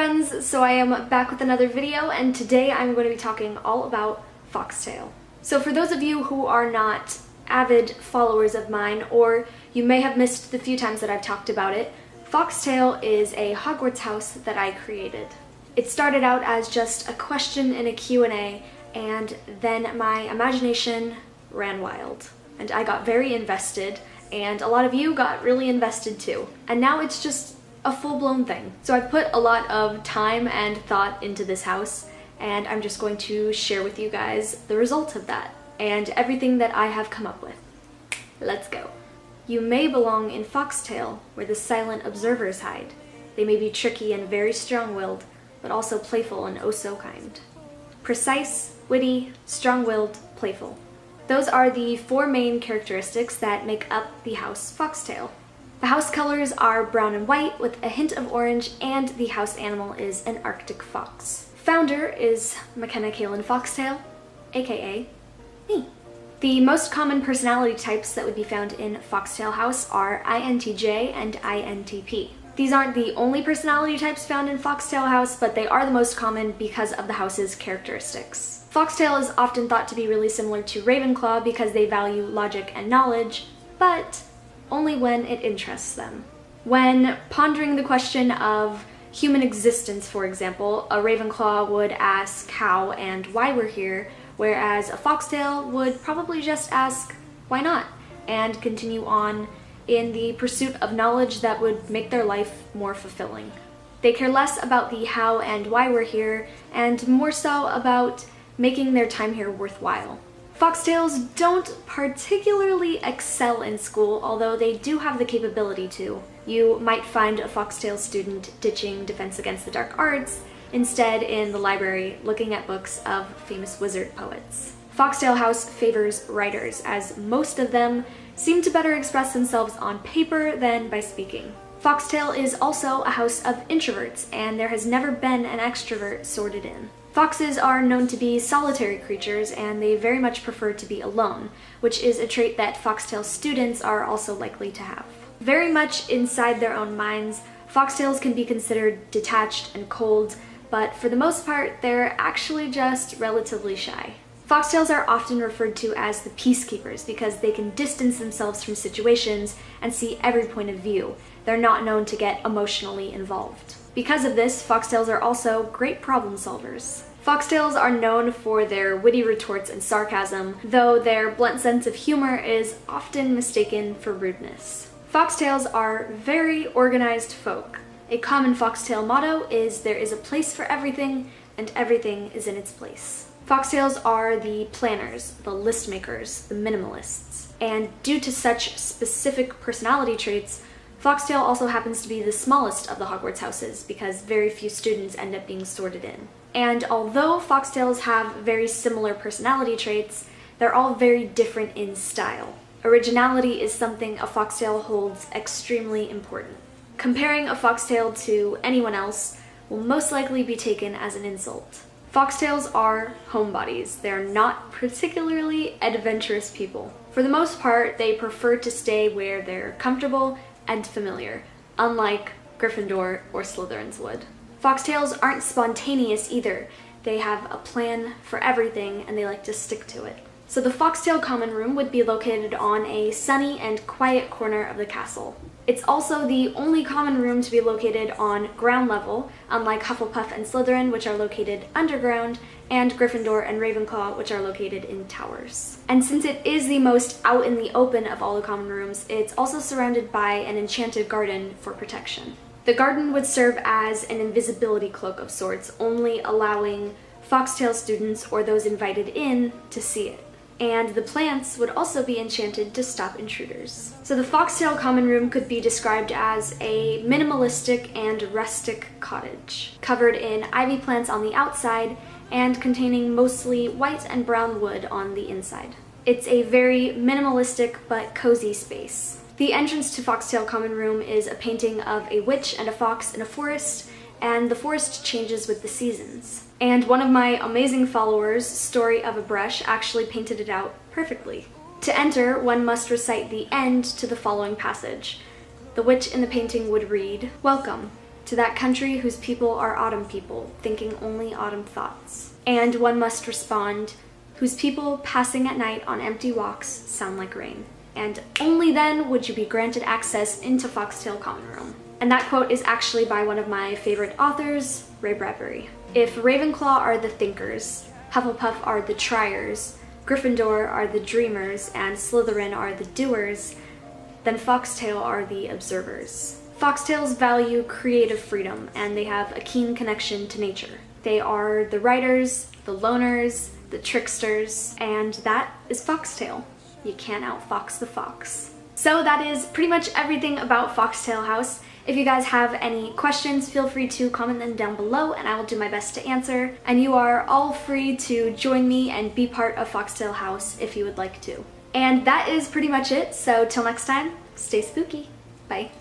friends, so I am back with another video, and today I'm going to be talking all about Foxtail. So for those of you who are not avid followers of mine, or you may have missed the few times that I've talked about it, Foxtail is a Hogwarts house that I created. It started out as just a question in a Q&A, and then my imagination ran wild. And I got very invested, and a lot of you got really invested too. And now it's just a full-blown thing. So I've put a lot of time and thought into this house, and I'm just going to share with you guys the result of that and everything that I have come up with. Let's go. You may belong in Foxtail, where the silent observers hide. They may be tricky and very strong-willed, but also playful and oh so kind. Precise, witty, strong-willed, playful. Those are the four main characteristics that make up the house Foxtail. The house colors are brown and white with a hint of orange, and the house animal is an Arctic fox. Founder is mckenna.kaelin Foxtail, aka me. The most common personality types that would be found in Foxtail House are INTJ and INTP. These aren't the only personality types found in Foxtail House, but they are the most common because of the house's characteristics. Foxtail is often thought to be really similar to Ravenclaw because they value logic and knowledge, but only when it interests them. When pondering the question of human existence, for example, a Ravenclaw would ask how and why we're here, whereas a Foxtail would probably just ask why not, and continue on in the pursuit of knowledge that would make their life more fulfilling. They care less about the how and why we're here, and more so about making their time here worthwhile. Foxtails don't particularly excel in school, although they do have the capability to. You might find a Foxtail student ditching Defense Against the Dark Arts, instead in the library looking at books of famous wizard poets. Foxtail House favors writers, as most of them seem to better express themselves on paper than by speaking. Foxtail is also a house of introverts, and there has never been an extrovert sorted in. Foxes are known to be solitary creatures, and they very much prefer to be alone, which is a trait that Foxtail students are also likely to have. Very much inside their own minds, Foxtails can be considered detached and cold, but for the most part, they're actually just relatively shy. Foxtails are often referred to as the peacekeepers because they can distance themselves from situations and see every point of view. They're not known to get emotionally involved. Because of this, Foxtails are also great problem solvers. Foxtails are known for their witty retorts and sarcasm, though their blunt sense of humor is often mistaken for rudeness. Foxtails are very organized folk. A common Foxtail motto is "there is a place for everything, and everything is in its place." Foxtails are the planners, the list makers, the minimalists, and due to such specific personality traits, Foxtail also happens to be the smallest of the Hogwarts houses because very few students end up being sorted in. And although Foxtails have very similar personality traits, they're all very different in style. Originality is something a Foxtail holds extremely important. Comparing a Foxtail to anyone else will most likely be taken as an insult. Foxtails are homebodies. They're not particularly adventurous people. For the most part, they prefer to stay where they're comfortable and familiar, unlike Gryffindor or Slytherins would. Foxtails aren't spontaneous either. They have a plan for everything and they like to stick to it. So the Foxtail common room would be located on a sunny and quiet corner of the castle. It's also the only common room to be located on ground level, unlike Hufflepuff and Slytherin, which are located underground, and Gryffindor and Ravenclaw, which are located in towers. And since it is the most out in the open of all the common rooms, it's also surrounded by an enchanted garden for protection. The garden would serve as an invisibility cloak of sorts, only allowing Foxtail students or those invited in to see it. And the plants would also be enchanted to stop intruders. So the Foxtail common room could be described as a minimalistic and rustic cottage, covered in ivy plants on the outside and containing mostly white and brown wood on the inside. It's a very minimalistic but cozy space. The entrance to Foxtail common room is a painting of a witch and a fox in a forest, and the forest changes with the seasons. And one of my amazing followers, Story of a Brush, actually painted it out perfectly. To enter, one must recite the end to the following passage. The witch in the painting would read, "Welcome To that country whose people are autumn people, thinking only autumn thoughts. And one must respond, whose people passing at night on empty walks sound like rain. And only then would you be granted access into Foxtail Common Room. And that quote is actually by one of my favorite authors, Robe. If Ravenclaw are the thinkers, Hufflepuff are the triers, Gryffindor are the dreamers, and Slytherin are the doers, then Foxtail are the observers. Foxtails value creative freedom, and they have a keen connection to nature. They are the writers, the loners, the tricksters, and that is Foxtail. You can't outfox the fox. So that is pretty much everything about Foxtail House. If you guys have any questions, feel free to comment them down below and I will do my best to answer. And you are all free to join me and be part of Foxtail House if you would like to. And that is pretty much it, so till next time, stay spooky. Bye.